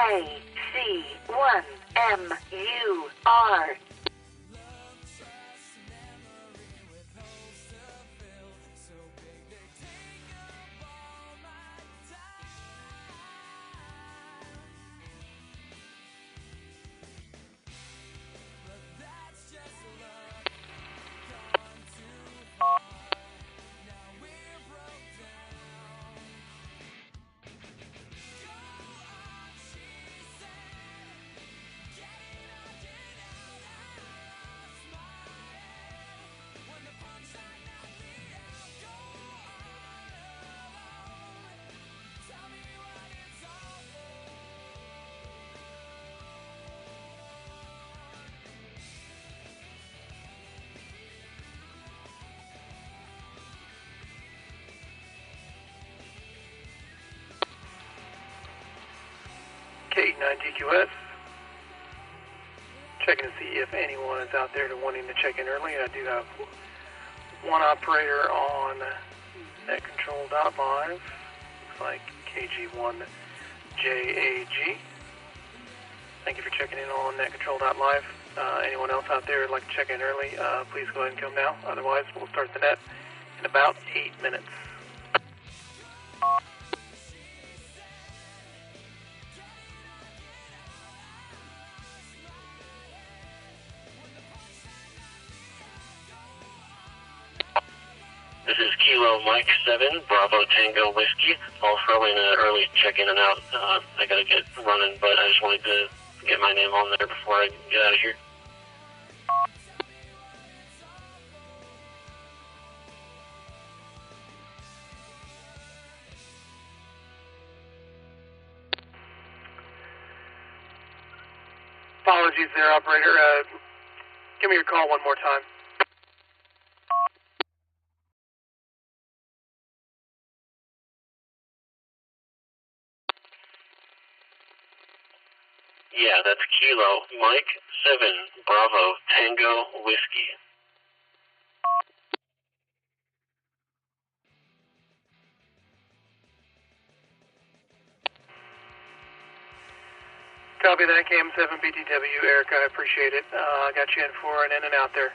AC1MUR. K9 TQS, checking to see if anyone is out there wanting to check in early. I do have one operator on net control.live, looks like KG1JAG. Thank you for checking in on net control.live. Anyone else out there who'd like to check in early, please go ahead and come now. Otherwise, we'll start the net in about 8 minutes. This is Kilo Mike 7, Bravo Tango Whiskey. I'll throw in an early check-in and out. I gotta get running, but I just wanted to get my name on there before I get out of here. Apologies there, operator. Give me your call one more time. Yeah, that's Kilo Mike 7, Bravo Tango Whiskey. Copy that, KM7BTW, Eric, I appreciate it. I got you in for an in and out there.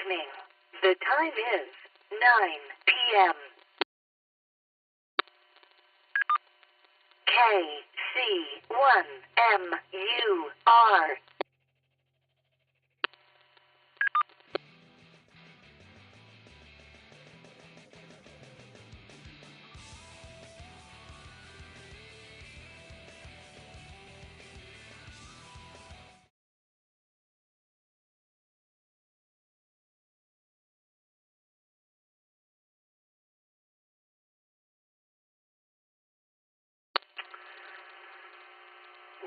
Warning. The time is 9 p.m. KC1MUR.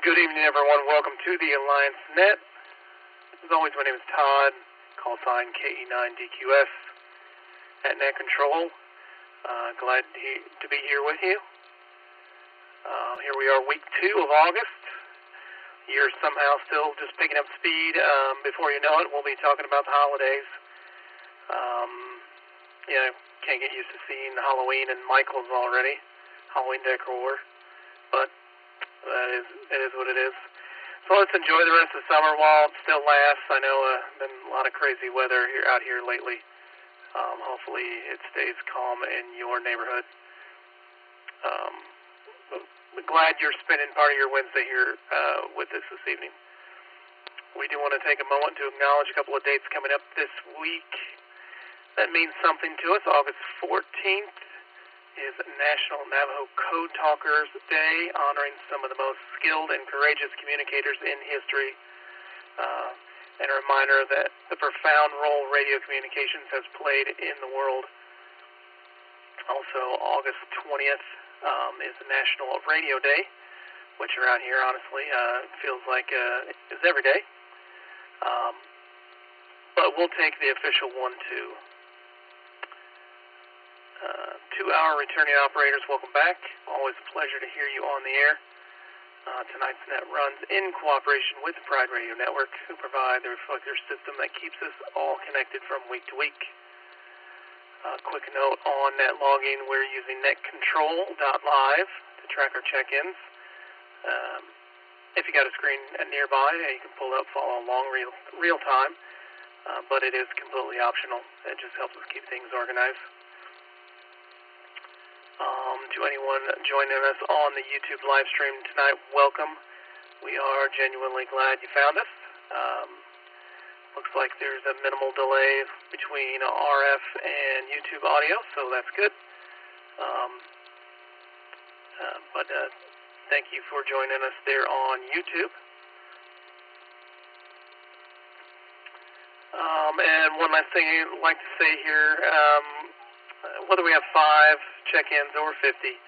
Good evening, everyone. Welcome to the Alliance Net. As always, my name is Todd, call sign KE9DQS at Net Control. Glad to be here with you. Here we are, week 2 of August. You're somehow still just picking up speed. Before you know it, we'll be talking about the holidays. Can't get used to seeing Halloween and Michael's already. Halloween decor. But it is what it is. So let's enjoy the rest of the summer while it still lasts. I know been a lot of crazy weather out here lately. Hopefully it stays calm in your neighborhood. I'm glad you're spending part of your Wednesday here with us this evening. We do want to take a moment to acknowledge a couple of dates coming up this week. That means something to us. August 14th is National Navajo Code Talkers Day, honoring some of the most skilled and courageous communicators in history, and a reminder that the profound role radio communications has played in the world. Also, August 20th is National Radio Day, which around here, honestly, feels like is every day. But we'll take the official one, too. 2-hour returning operators, welcome back. Always a pleasure to hear you on the air. Tonight's net runs in cooperation with the Pride Radio Network, who provide the reflector system that keeps us all connected from week to week. Quick note on net logging, we're using netcontrol.live to track our check-ins. If you got a screen nearby, you can pull up, follow along real time, but it is completely optional. It just helps us keep things organized. To anyone joining us on the YouTube live stream tonight, welcome. We are genuinely glad you found us. Looks like there's a minimal delay between RF and YouTube audio, so that's good. But thank you for joining us there on YouTube. And one last thing I'd like to say here, whether we have 5 check-ins or 50,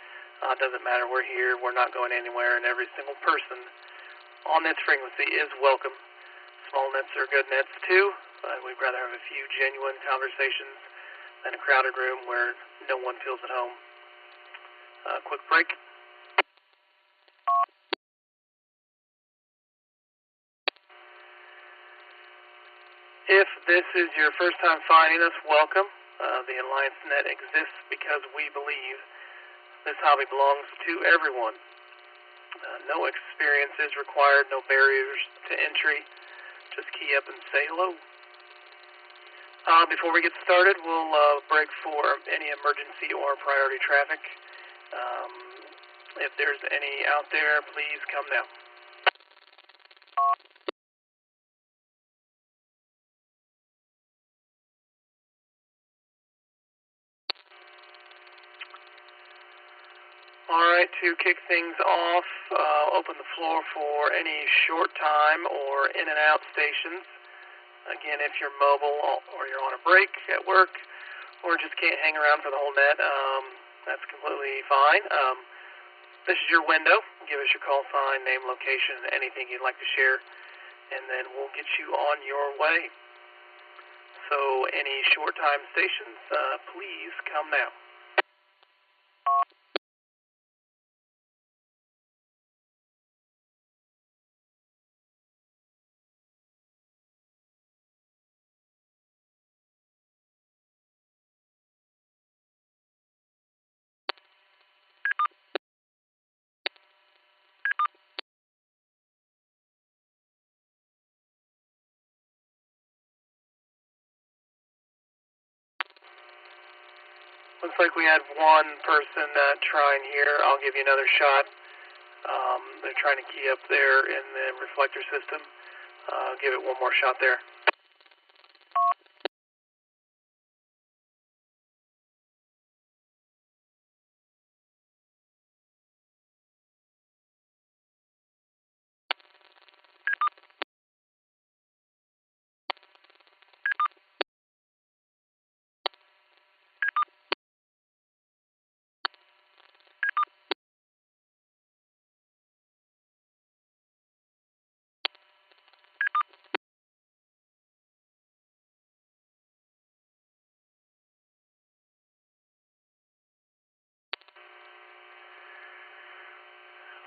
doesn't matter. We're here. We're not going anywhere, and every single person on this frequency is welcome. Small nets are good nets, too. We'd rather have a few genuine conversations than a crowded room where no one feels at home. Quick break. If this is your first time finding us, welcome. The Alliance Net exists because we believe this hobby belongs to everyone. No experience is required, no barriers to entry. Just key up and say hello. Before we get started, we'll break for any emergency or priority traffic. If there's any out there, please come now. Alright, to kick things off, open the floor for any short time or in and out stations. Again, if you're mobile or you're on a break at work or just can't hang around for the whole net, that's completely fine. This is your window. Give us your call sign, name, location, anything you'd like to share, and then we'll get you on your way. So any short time stations, please come now. Looks like we had one person trying here. I'll give you another shot. They're trying to key up there in the reflector system. Give it one more shot there.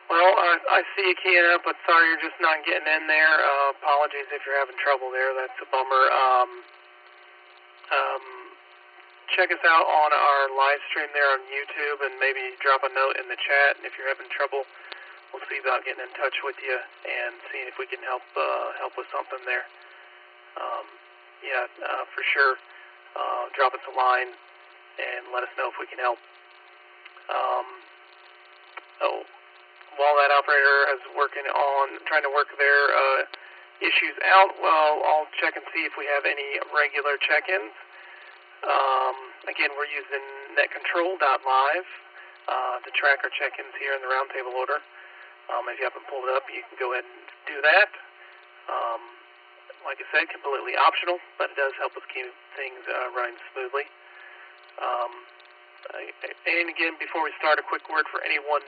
Well, I see you keying up, but sorry you're just not getting in there. Apologies if you're having trouble there. That's a bummer. Check us out on our live stream there on YouTube, and maybe drop a note in the chat. And if you're having trouble, we'll see about getting in touch with you and seeing if we can help with something there. For sure. Drop us a line and let us know if we can help. While that operator is trying to work their issues out, well, I'll check and see if we have any regular check-ins. Again, we're using netcontrol.live to track our check-ins here in the roundtable order. If you haven't pulled it up, you can go ahead and do that. Like I said, completely optional, but it does help us keep things running smoothly. And again, before we start, a quick word for anyone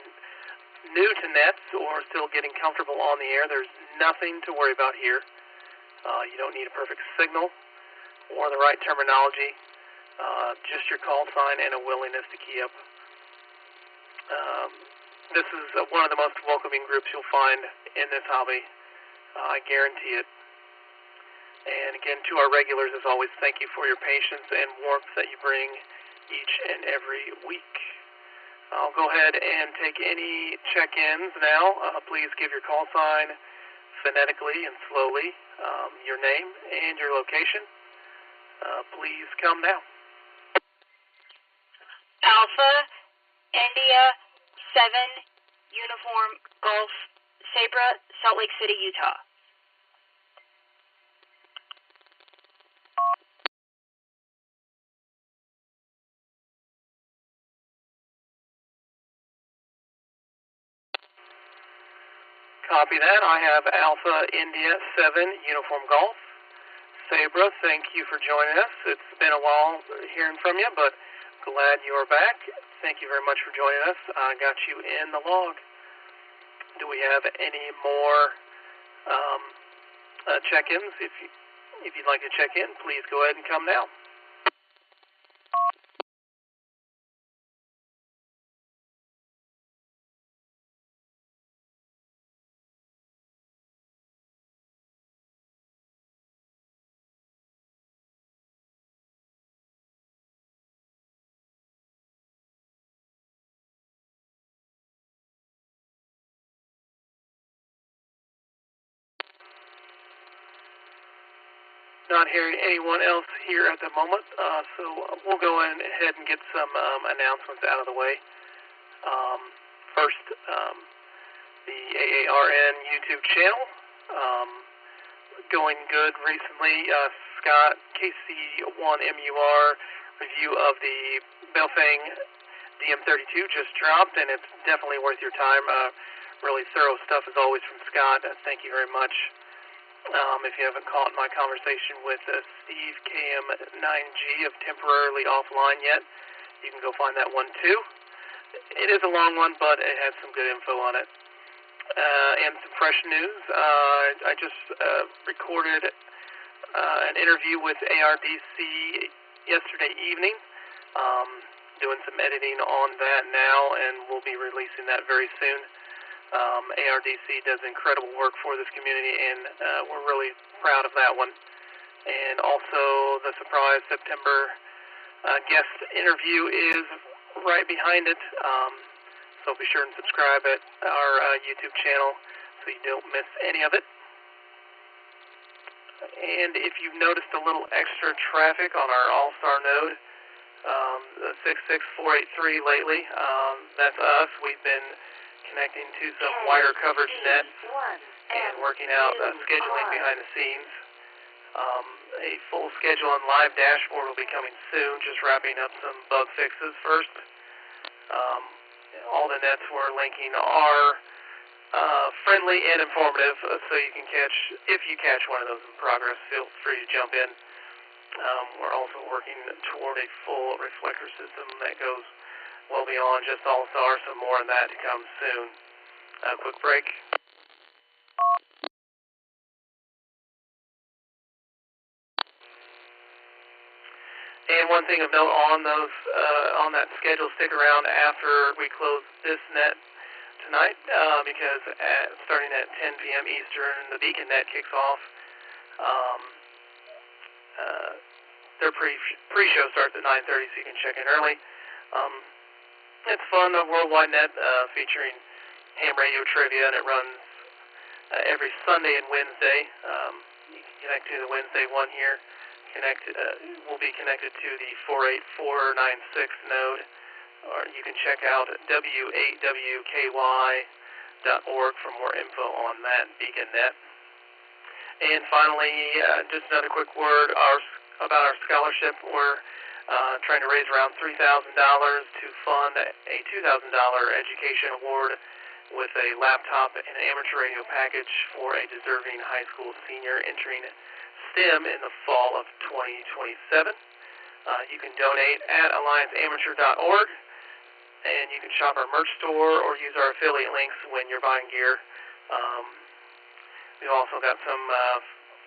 new to nets or still getting comfortable on the air. There's nothing to worry about here. You don't need a perfect signal or the right terminology, just your call sign and a willingness to key up. This is one of the most welcoming groups you'll find in this hobby. I guarantee it. And again, to our regulars, as always, thank you for your patience and warmth that you bring each and every week. I'll go ahead and take any check-ins now. Please give your call sign phonetically and slowly, your name and your location. Please come now. Alpha, India, 7, Uniform, Golf, Sabra, Salt Lake City, Utah. Copy that. I have Alpha, India, 7, Uniform, Golf. Sabra, thank you for joining us. It's been a while hearing from you, but glad you are back. Thank you very much for joining us. I got you in the log. Do we have any more check-ins? If you'd like to check in, please go ahead and come now. Not hearing anyone else here at the moment, so we'll go ahead and get some announcements out of the way. First, the AARN YouTube channel, going good recently. Scott, KC1MUR review of the Belfang DM32 just dropped, and it's definitely worth your time. Really thorough stuff as always from Scott. Thank you very much. If you haven't caught my conversation with Steve KM9G of Temporarily Offline yet, you can go find that one too. It is a long one, but it has some good info on it. And some fresh news. I just recorded an interview with ARDC yesterday evening. Doing some editing on that now, and we'll be releasing that very soon. ARDC does incredible work for this community, and we're really proud of that one. And also, the surprise September guest interview is right behind it. So be sure and subscribe at our YouTube channel so you don't miss any of it. And if you've noticed a little extra traffic on our All-Star node, the 66483 lately. That's us. We've been connecting to some wire coverage nets and working out scheduling behind the scenes. A full schedule and live dashboard will be coming soon, just wrapping up some bug fixes first. All the nets we're linking are friendly and informative, so you can catch, if you catch one of those in progress, feel free to jump in. We're also working toward a full reflector system that goes well beyond just All-Star, so more on that to come soon. Quick break. And one thing of note on those on that schedule, stick around after we close this net tonight, because starting at 10 p.m. Eastern, the Beacon net kicks off. Their pre-show starts at 9:30, so you can check in early. It's fun, a worldwide net featuring ham radio trivia, and it runs every Sunday and Wednesday. You can connect to the Wednesday one here. Will be connected to the 48496 node, or you can check out w8wky.org for more info on that Beacon net. And finally, just another quick word about our scholarship. We're trying to raise around $3,000 to fund a $2,000 education award with a laptop and an amateur radio package for a deserving high school senior entering STEM in the fall of 2027. You can donate at allianceamateur.org, and you can shop our merch store or use our affiliate links when you're buying gear. We've also got some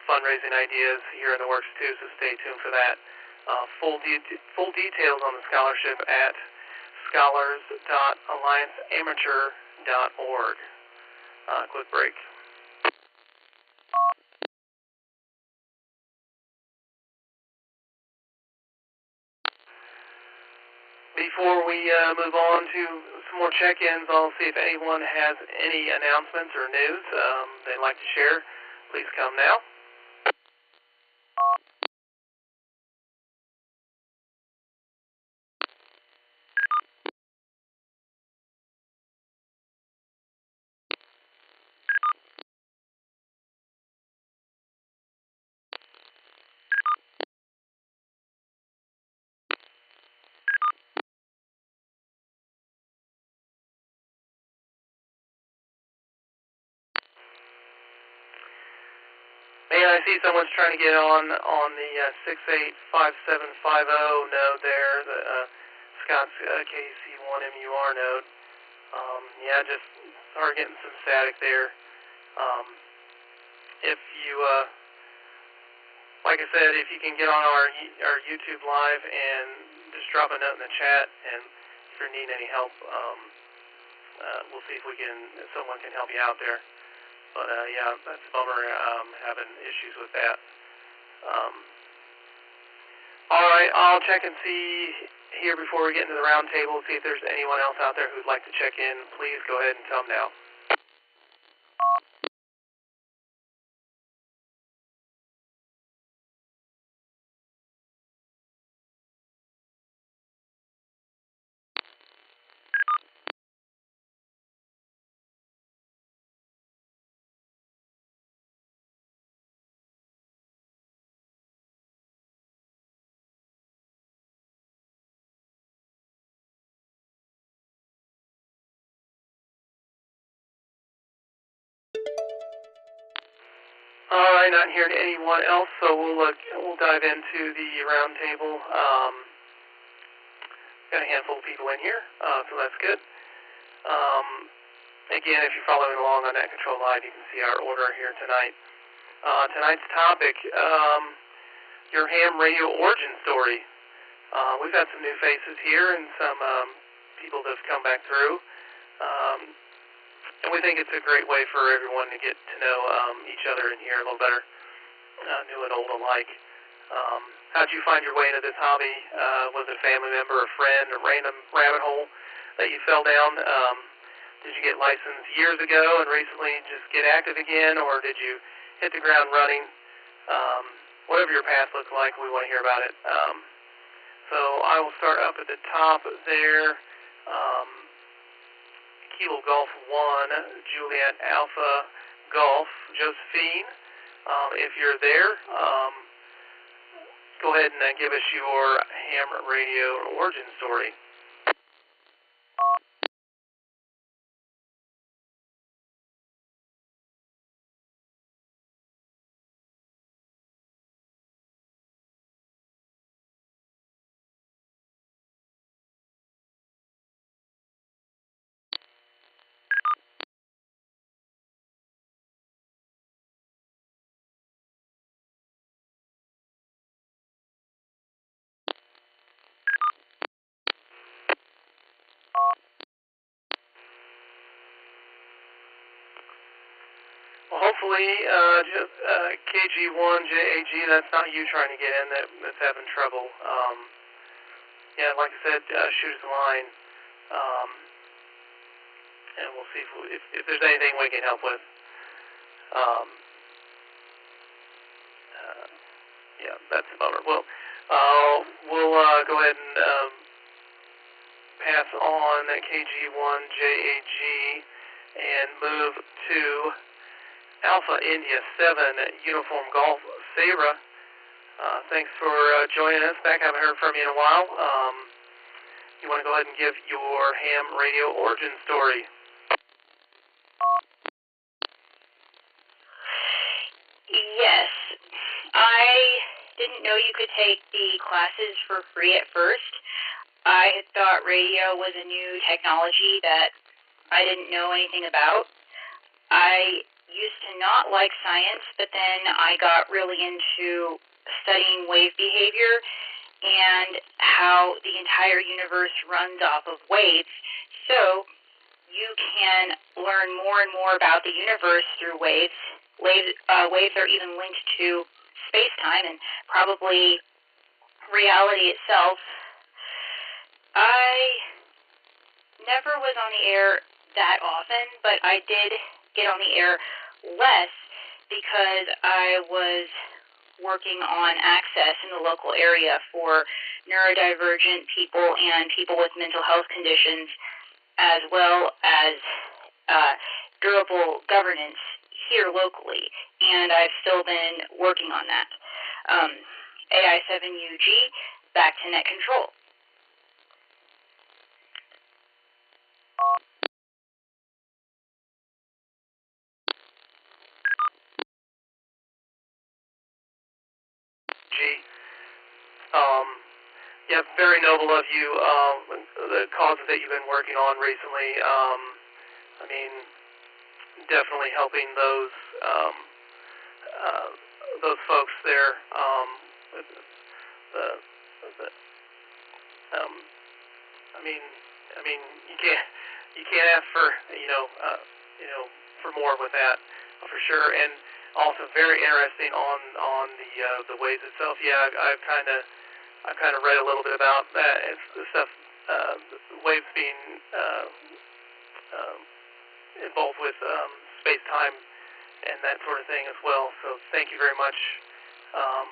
fundraising ideas here in the works too, so stay tuned for that. Full details on the scholarship at scholars.allianceamateur.org. Quick break. Before we move on to some more check-ins, I'll see if anyone has any announcements or news they'd like to share. Please come now. Man, I see someone's trying to get on the 685750 node there, the Scott's KC1MUR node. Yeah, just started getting some static there. If you, like I said, if you can get on our YouTube live and just drop a note in the chat, and if you're needing any help, we'll see if someone can help you out there. But yeah, that's a bummer having issues with that. All right, I'll check and see here before we get into the round table, see if there's anyone else out there who'd like to check in. Please go ahead and tell them now. All right, not hearing anyone else, so we'll dive into the round table. Got a handful of people in here, so that's good. Again, if you're following along on Net Control Live, you can see our order here tonight. Tonight's topic, your ham radio origin story. We've had some new faces here and some people that have come back through. And we think it's a great way for everyone to get to know each other in here a little better, new and old alike. How'd you find your way into this hobby? Was it a family member, a friend, a random rabbit hole that you fell down? Did you get licensed years ago and recently just get active again, or did you hit the ground running? Whatever your path looked like, we want to hear about it. So I will start up at the top there. Kilo Golf 1, Juliet Alpha Golf, Josephine. If you're there, go ahead and give us your ham radio origin story. Well, hopefully, KG1JAG, that's not you trying to get in that's having trouble. Yeah, like I said, shoot us a line, and we'll see if there's anything we can help with. Yeah, that's a bummer. Well, we'll go ahead and pass on KG1JAG and move to Alpha India 7 Uniform Golf Sabra. Thanks for joining us back. I haven't heard from you in a while. You want to go ahead and give your ham radio origin story? Yes. I didn't know you could take the classes for free at first. I had thought radio was a new technology that I didn't know anything about. I used to not like science, but then I got really into studying wave behavior and how the entire universe runs off of waves. So you can learn more and more about the universe through waves. Waves are even linked to space-time and probably reality itself. I never was on the air that often, but I did get on the air less because I was working on access in the local area for neurodivergent people and people with mental health conditions, as well as durable governance here locally, and I've still been working on that. AI7UG, back to net control. Yeah, very noble of you, the causes that you've been working on recently. I mean, definitely helping those folks there. I mean, you can't ask for for more with that, for sure. And also very interesting on the waves itself. Yeah, I've kind of read a little bit about that. It's the stuff, waves being involved with space-time and that sort of thing as well. So thank you very much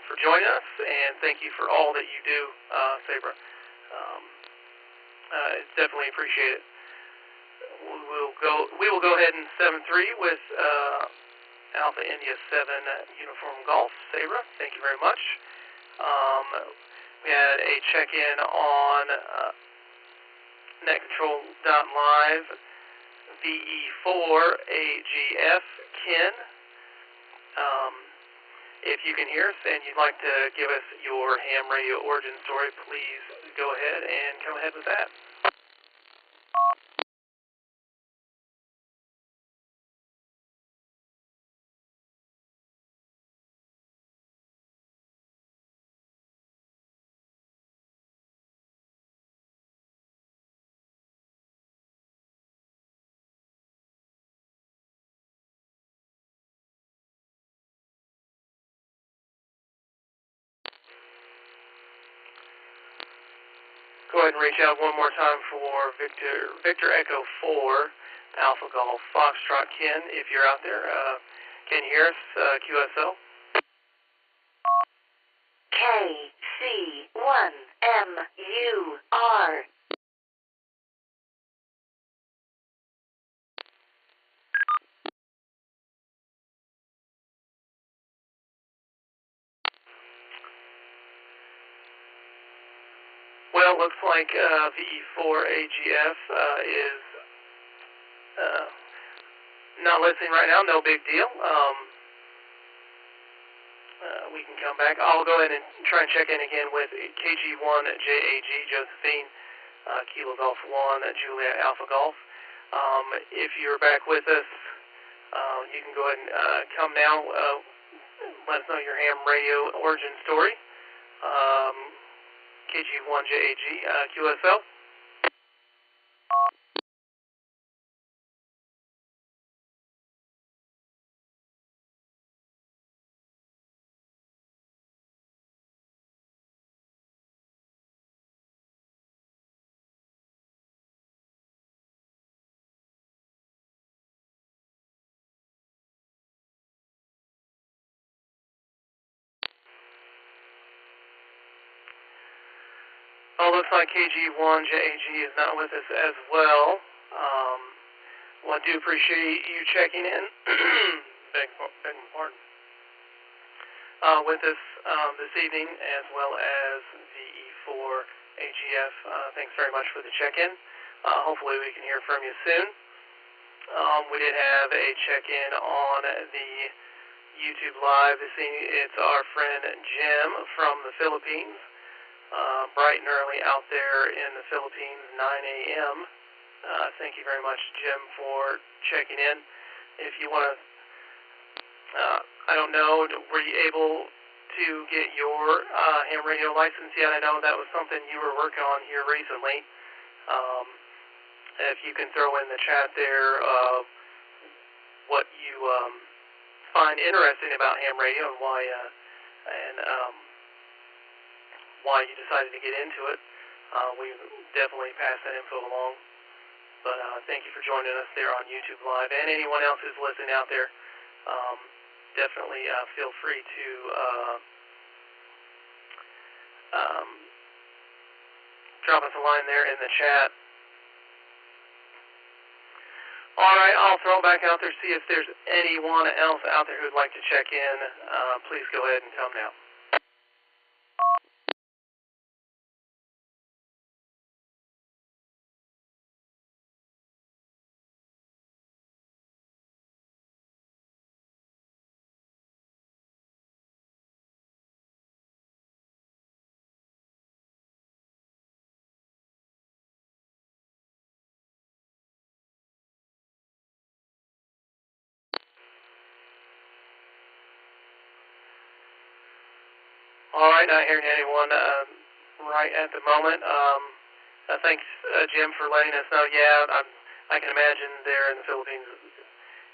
for joining us, and thank you for all that you do, Sabra. It's definitely appreciated. We will go ahead and 7-3 with Alpha India 7 Uniform Golf Sabra. Thank you very much. We had a check-in on netcontrol.live VE4 AGF Ken. If you can hear us and you'd like to give us your ham radio origin story, please go ahead and come ahead with that. Go ahead and reach out one more time for Victor Echo 4, Alpha Golf Foxtrot Ken, if you're out there. Can you hear us, QSL? KC1 1MUR. Well, it looks like VE4AGF is not listening right now. No big deal. We can come back. I'll go ahead and try and check in again with KG1JAG, Josephine, Kilo Golf 1, Juliet Alpha Golf. If you're back with us, you can go ahead and come now. Let us know your ham radio origin story. KG1JAG, QSL. Oh, looks like KG1JAG is not with us as well. Well, I do appreciate you checking in. Beg pardon. With us this evening, as well as VE4AGF. Thanks very much for the check-in. Hopefully we can hear from you soon. We did have a check-in on the YouTube Live this evening. It's our friend Jim from the Philippines. Bright and early out there in the Philippines, 9 a.m. Thank you very much, Jim, for checking in. If you want to, I don't know, were you able to get your ham radio license yet? I know that was something you were working on here recently. If you can throw in the chat there what you find interesting about ham radio and why you decided to get into it. We definitely pass that info along. But thank you for joining us there on YouTube Live. And anyone else who's listening out there, definitely feel free to drop us a line there in the chat. All right, I'll throw it back out there, see if there's anyone else out there who'd like to check in. Please go ahead and come now. All right, not hearing anyone right at the moment. Thanks, Jim, for letting us know. Yeah, I can imagine there in the Philippines,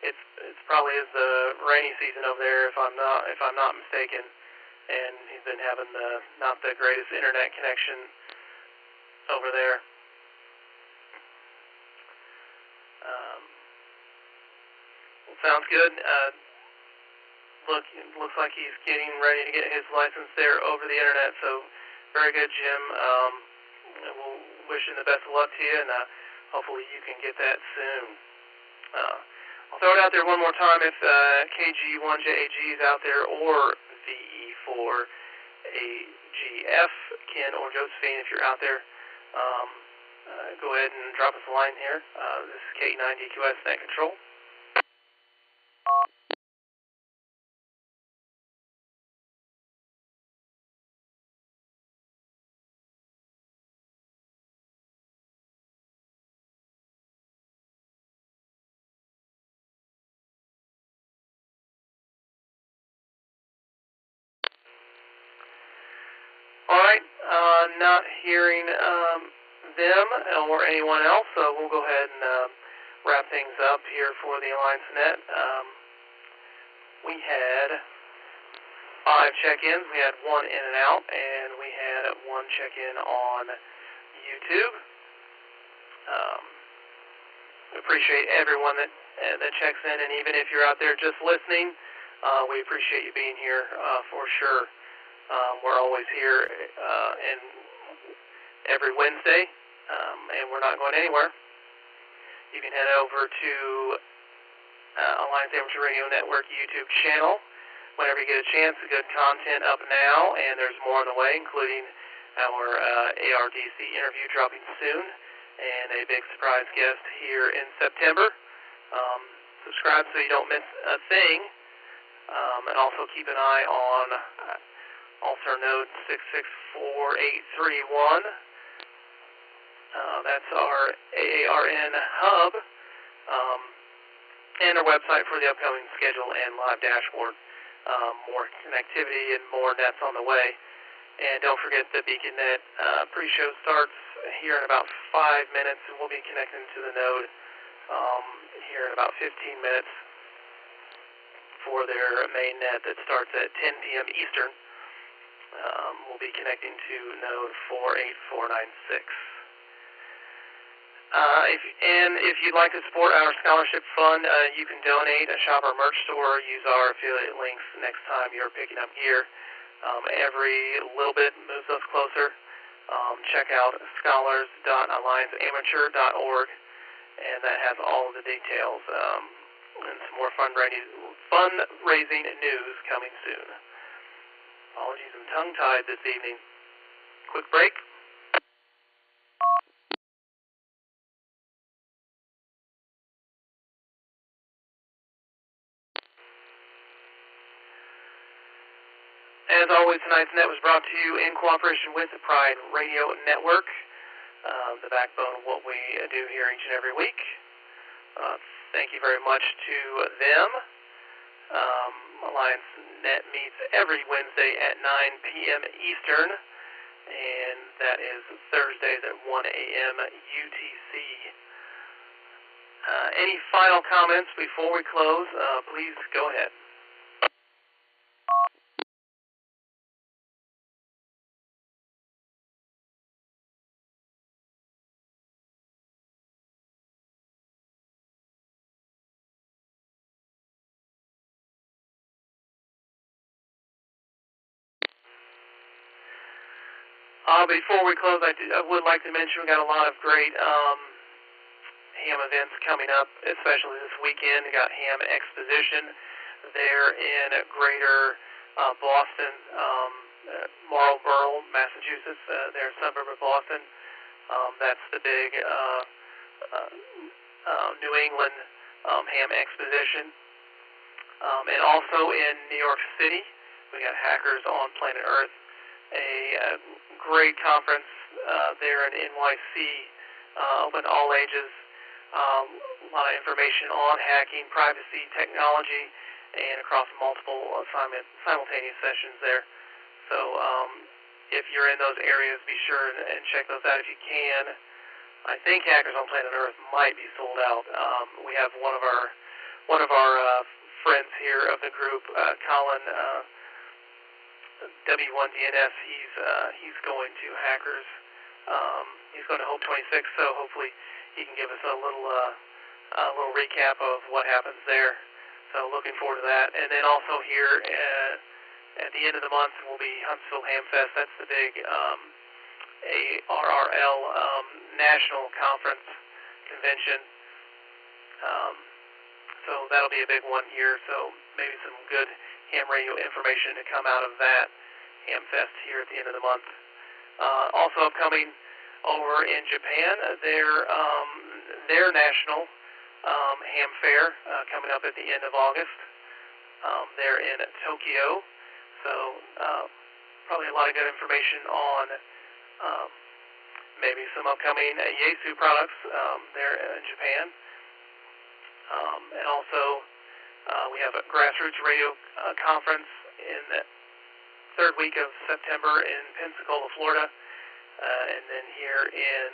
it's probably is the rainy season over there, if I'm not mistaken, and he's been having not the greatest internet connection over there. Well, sounds good. Looks like he's getting ready to get his license there over the internet, so very good, Jim. We'll wish him the best of luck to you, and hopefully you can get that soon. I'll throw it out there one more time. If KG1JAG is out there, or VE4AGF, Ken or Josephine, if you're out there, go ahead and drop us a line here. This is K9DQS Net Control. All right, not hearing them or anyone else, so we'll go ahead and wrap things up here for the Alliance Net. We had 5 check-ins. We had 1 in and out, and we had 1 check-in on YouTube. We appreciate everyone that checks in, and even if you're out there just listening, we appreciate you being here for sure. We're always here and every Wednesday, and we're not going anywhere. You can head over to Alliance Amateur Radio Network YouTube channel whenever you get a chance. Good content up now, and there's more on the way, including our ARDC interview dropping soon, and a big surprise guest here in September. Subscribe so you don't miss a thing, and also keep an eye on Altar Node 664831. That's our AARN hub, and our website for the upcoming schedule and live dashboard. More connectivity and more nets on the way. And don't forget the BeaconNet pre-show starts here in about 5 minutes, and we'll be connecting to the node here in about 15 minutes for their main net that starts at 10 p.m. Eastern. We'll be connecting to node 48496. If you'd like to support our scholarship fund, you can donate, shop our merch store, use our affiliate links next time you're picking up gear. Every little bit moves us closer. Check out scholars.allianceamateur.org, and that has all of the details and some more fundraising news coming soon. Apologies, I'm tongue-tied this evening. Quick break. As always, tonight's net was brought to you in cooperation with the Pride Radio Network, the backbone of what we do here each and every week. Thank you very much to them. Alliance Net meets every Wednesday at 9 p.m. Eastern, and that is Thursdays at 1 a.m. UTC. Any final comments before we close? Please go ahead. Before we close, I would like to mention we got a lot of great ham events coming up, especially this weekend. We got Ham Exposition there in greater Boston, Marlborough, Massachusetts, their suburb of Boston. That's the big New England Ham Exposition. And also in New York City, we got Hackers on Planet Earth, a great conference there in NYC, open to all ages. A lot of information on hacking, privacy, technology, and across multiple simultaneous sessions there. So if you're in those areas, be sure and check those out if you can. I think Hackers on Planet Earth might be sold out. We have one of our friends here of the group, Colin W1DNS. He's going to Hackers. He's going to Hope 26, so hopefully he can give us a little recap of what happens there. So looking forward to that. And then also here at the end of the month will be Huntsville Ham Fest. That's the big AARN National Conference Convention. So that'll be a big one here. So maybe some good ham radio information to come out of that Ham Fest here at the end of the month. Also upcoming over in Japan, their national ham fair coming up at the end of August. They're in Tokyo, so probably a lot of good information on maybe some upcoming Yaesu products there in Japan. And also we have a Grassroots Radio conference in the third week of September in Pensacola, Florida. And then here in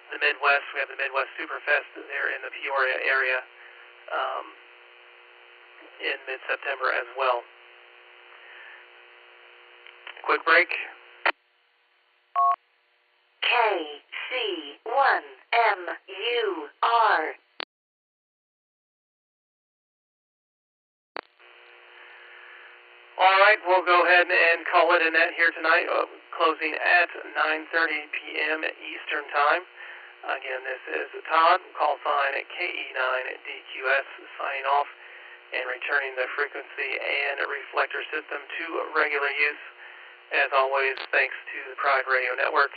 the Midwest, we have the Midwest Superfest there in the Peoria area in mid-September as well. Quick break. KC1MUR. All right, we'll go ahead and call it a net here tonight, closing at 9:30 p.m. Eastern Time. Again, this is Todd, call sign KE9DQS, signing off and returning the frequency and reflector system to regular use. As always, thanks to the Pride Radio Network.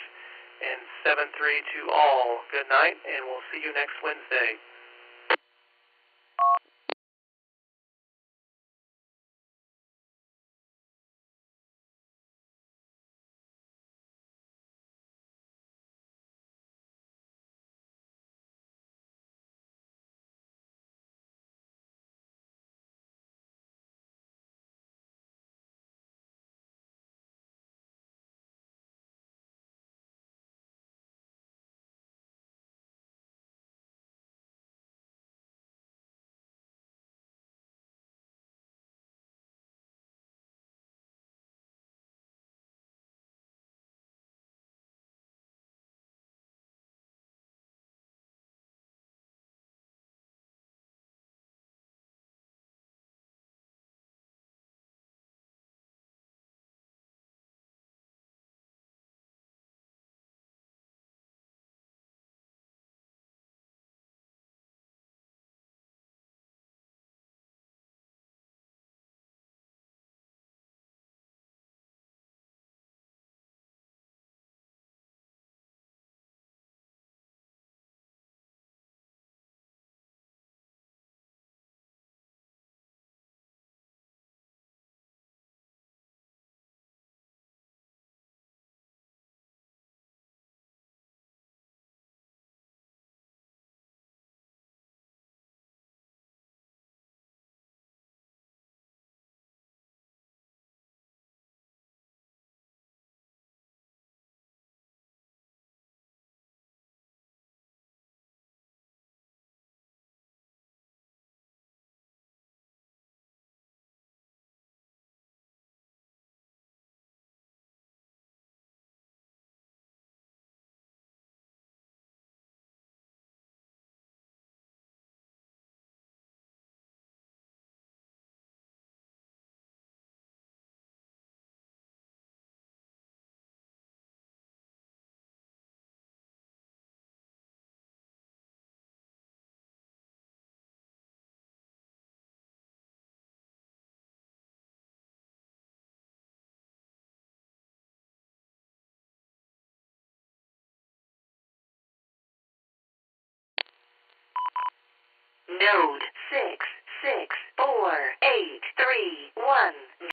And 7-3 to all. Good night, and we'll see you next Wednesday. Node 6648331.